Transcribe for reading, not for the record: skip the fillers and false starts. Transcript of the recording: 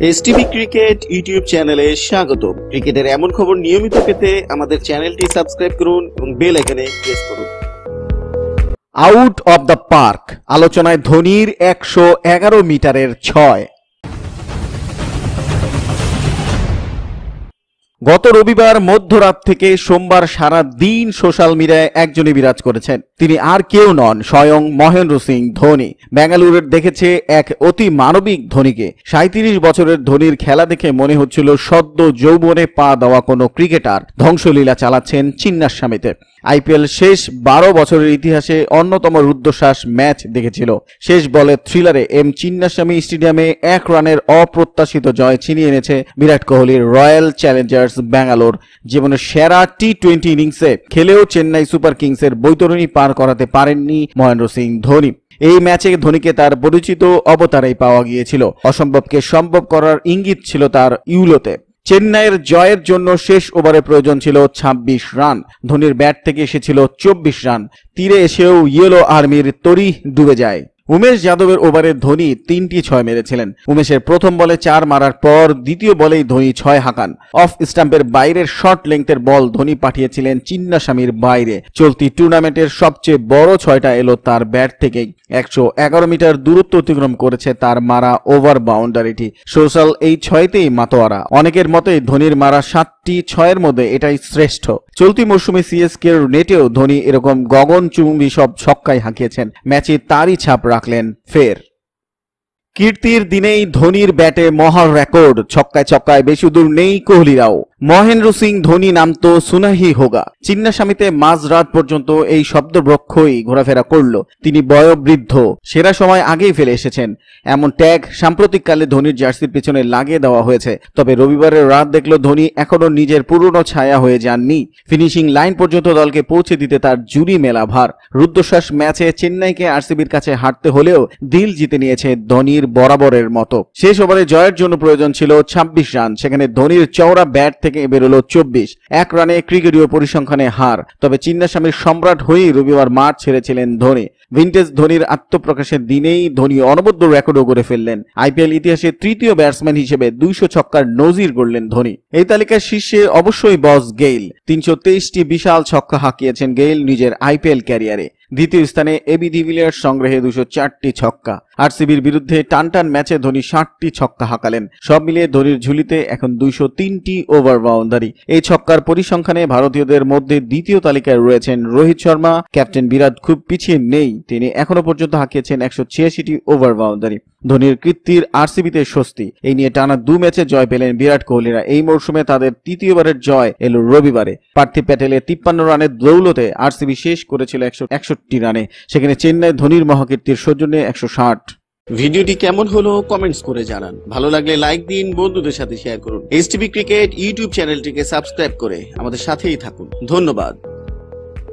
STV cricket YouTube চ্যানেলে স্বাগত। ক্রিকেটের এমন খবর নিয়মিত পেতে আমাদের চ্যানেলটি সাবস্ক্রাইব করুন এবং বেল আইকনে প্রেস করুন। আউট অফ দ্য পার্ক আলোচনায় ধোনির 111 মিটারের 6। গত রবিবার মধ্যরাত থেকে সোমবার সারা দিন সোশ্যাল মিডিয়ায় একজনই বিরাজ করেছেন। তিনি আর কেউ নন, স্বয়ং মহেন্দ্র সিং ধোনি। বেঙ্গালুরুর দেখেছে এক অতি মানবিক ধোনিকে। 37 বছরের ধোনির খেলা দেখে মনে হচ্ছিল সদ্য যৌবনে পা দেওয়া কোনো ক্রিকেটার ধ্বংসলীলা চালাচ্ছেন চিন্নাস্বামীতে। আইপিএল শেষ 12 বছরের ইতিহাসে অন্যতম রুদ্ধশ্বাস ম্যাচ দেখেছিল। শেষ বলে থ্রিলারে এম চিন্নাস্বামী স্টেডিয়ামে 1 রানের অপ্রত্যাশিত জয় ছিনিয়ে এনেছে বিরাট কোহলির রয়্যাল চ্যালেঞ্জার্স ব্যাঙ্গালোর। জীবনের সেরা টি-20 ইনিংসে খেলেও চেন্নাই সুপার কিংসের বৈতরণী পার করাতে পারেননি মহেন্দ্র সিং ধোনি। এই ম্যাচে ধোনিকে তার পরিচিত অবতারেই পাওয়া গিয়েছিল। অসম্ভবকে সম্ভব করার ইঙ্গিত ছিল তার ইউলোতে। চেন্নাইয়ের জয়ের জন্য শেষ ওভারে প্রয়োজন ছিল 26 রান। ধোনির ব্যাট থেকে এসেছিল 24 রান। তীরে এসেও ইয়েলো আর্মির তরি ডুবে যায়। উমেশ যাদবের ওভারে ধোনি 3টি 6 মেরেছিলেন। উমেশের প্রথম বলে 4 মারার পর দ্বিতীয় বলেই ধোনি 6 হাঁকান। অফ স্টাম্পের বাইরের শর্ট লেংথের বল ধোনি পাঠিয়েছিলেন চিন্নাস্বামীর বাইরে। চলতি টুর্নামেন্টের সবচেয়ে বড় 6টা এলো তার ব্যাট থেকেই। 111 মিটার দূরত্ব অতিক্রম করেছে তার মারা ওভার বাউন্ডারিটি। সোশ্যাল এই 6তেই মাতোয়ারা। অনেকের মতে ধোনির মারা 7টি 6-এর মধ্যে এটাই শ্রেষ্ঠ। চলতি মৌসুমে সিএসকের নেটেও ধোনি এরকম গগনচুম্বী সব ছক্কায় হাঁকিয়েছেন। ম্যাচে তারই ছাপ রাখলেন ফের। কীর্তির দিনেই ধোনির ব্যাটে মহা রেকর্ড। ছক্কায় ছক্কায় বেশি দূর নেই কোহলিরাও। মহেন্দ্র সিং ধোনি নাম তো সুনাহি হোগা। চিন্নাস্বামীতে মাঝরাত পর্যন্ত এই শব্দবৃক্ষই ঘোরাফেরা করল। তিনি বয়োবৃদ্ধ, সেরা সময় আগেই ফেলে এসেছেন। এমন ট্যাগ সাম্প্রতিককালে ধোনির জার্সির পিছনে লাগিয়ে দেওয়া হয়েছে। তবে রবিবারের রাত দেখল ধোনি এখনো নিজের পুরনো ছায়া হয়ে যাননি। ফিনিশিং লাইন পর্যন্ত দলকে পৌঁছে দিতে তার জুরি মেলা ভার। রুদ্ধশ্বাস ম্যাচে চেন্নাইকে আরসিবির কাছে হারতে হলেও দিল জিতে নিয়েছে ধোনির বরাবরের মতো। শেষ ওভারে জয়ের জন্য প্রয়োজন ছিল 26 রান। সেখানে ধোনির চওড়া ব্যাট থেকে বেরোলো 24। 1 রানে ক্রিকেটীয় পরিসংখ্যানে হার। তবে চিন্নাস্বামীর সম্রাট হয়েই রবিবার মাঠ ছেড়েছিলেন ধোনি। ভিন্টেজ ধোনির আত্মপ্রকাশের দিনেই ধোনি অনবদ্য রেকর্ডও করে ফেললেন। আইপিএল ইতিহাসে তৃতীয় ব্যাটসম্যান হিসেবে 200 ছক্কার নজির গড়লেন ধোনি। এই তালিকার শীর্ষে অবশ্যই বস গেইল। 323টি বিশাল ছক্কা হাঁকিয়েছেন গেইল নিজের আইপিএল ক্যারিয়ারে। দ্বিতীয় স্থানে এবি ডিভিলিয়ার্স সংগ্রহে 204টি ছক্কা। আরসিবির বিরুদ্ধে টানটান ম্যাচে ধোনি 60টি ছক্কা হাঁকালেন। সব মিলিয়ে ধোনির ঝুলিতে এখন 203টি ওভার বাউন্ডারি। এই ছক্কার পরিসংখ্যানে ভারতীয়দের মধ্যে দ্বিতীয় তালিকায় রয়েছেন রোহিত শর্মা। ক্যাপ্টেন বিরাট খুব পিছিয়ে নেই, তিনি এখনো পর্যন্ত হাঁকিয়েছেন 186টি ওভার বাউন্ডারি। ধোনির কীর্তির আরসিবিতে স্বস্তি। এই নিয়ে টানা 2 ম্যাচে জয় পেলেন বিরাট কোহলিরা। এই মৌসুমে তাদের তৃতীয়বারের জয় এলো রবিবারে। পার্থিব প্যাটেলের 53 রানের দৌলতে আরসিবি শেষ করেছিল 161 রানে। সেখানে চেন্নাই ধোনির মহাকীর্তির সৌজন্যে 160। ভিডিওটি কেমন হলো কমেন্টস করে জানান। ভালো লাগলে লাইক দিন, বন্ধুদের সাথে শেয়ার করুন। এসটিভি ক্রিকেট ইউটিউব চ্যানেলটিকে সাবস্ক্রাইব করে আমাদের সাথেই থাকুন। ধন্যবাদ।